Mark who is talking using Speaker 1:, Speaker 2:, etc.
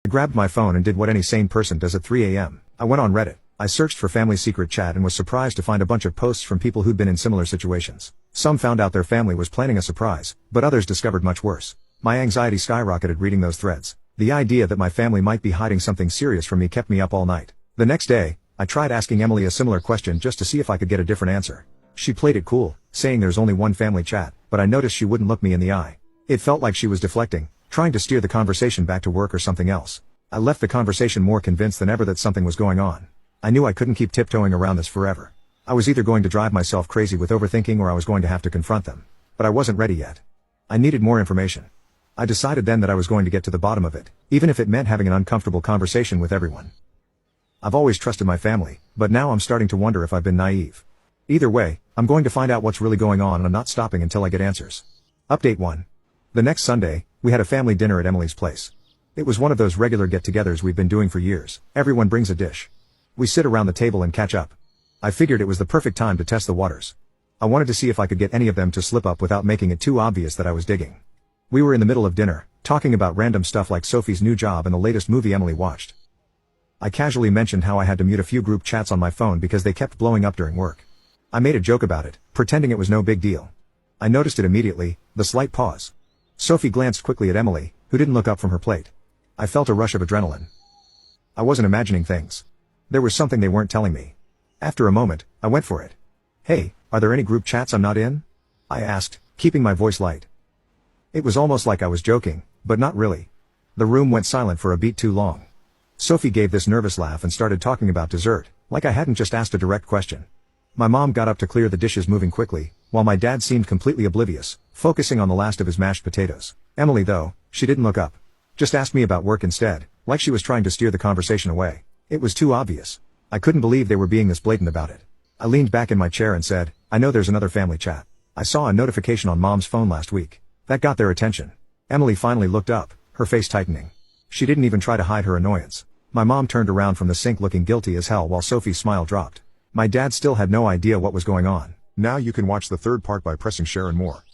Speaker 1: I grabbed my phone and did what any sane person does at 3 a.m. I went on Reddit. I searched for family secret chat and was surprised to find a bunch of posts from people who'd been in similar situations. Some found out their family was planning a surprise, but others discovered much worse. My anxiety skyrocketed reading those threads. The idea that my family might be hiding something serious from me kept me up all night. The next day, I tried asking Emily a similar question just to see if I could get a different answer. She played it cool, saying there's only one family chat, but I noticed she wouldn't look me in the eye. It felt like she was deflecting, trying to steer the conversation back to work or something else. I left the conversation more convinced than ever that something was going on. I knew I couldn't keep tiptoeing around this forever. I was either going to drive myself crazy with overthinking or I was going to have to confront them. But I wasn't ready yet. I needed more information. I decided then that I was going to get to the bottom of it, even if it meant having an uncomfortable conversation with everyone. I've always trusted my family, but now I'm starting to wonder if I've been naive. Either way, I'm going to find out what's really going on and I'm not stopping until I get answers. Update 1. The next Sunday, we had a family dinner at Emily's place. It was one of those regular get-togethers we've been doing for years. Everyone brings a dish. We sit around the table and catch up. I figured it was the perfect time to test the waters. I wanted to see if I could get any of them to slip up without making it too obvious that I was digging. We were in the middle of dinner, talking about random stuff like Sophie's new job and the latest movie Emily watched. I casually mentioned how I had to mute a few group chats on my phone because they kept blowing up during work. I made a joke about it, pretending it was no big deal. I noticed it immediately, the slight pause. Sophie glanced quickly at Emily, who didn't look up from her plate. I felt a rush of adrenaline. I wasn't imagining things. There was something they weren't telling me. After a moment, I went for it. Hey, are there any group chats I'm not in? I asked, keeping my voice light. It was almost like I was joking, but not really. The room went silent for a beat too long. Sophie gave this nervous laugh and started talking about dessert, like I hadn't just asked a direct question. My mom got up to clear the dishes moving quickly, while my dad seemed completely oblivious, focusing on the last of his mashed potatoes. Emily though, she didn't look up. Just asked me about work instead, like she was trying to steer the conversation away. It was too obvious. I couldn't believe they were being this blatant about it. I leaned back in my chair and said, I know there's another family chat. I saw a notification on Mom's phone last week. That got their attention. Emily finally looked up, her face tightening. She didn't even try to hide her annoyance. My mom turned around from the sink looking guilty as hell while Sophie's smile dropped. My dad still had no idea what was going on.
Speaker 2: Now you can watch the third part by pressing share and more.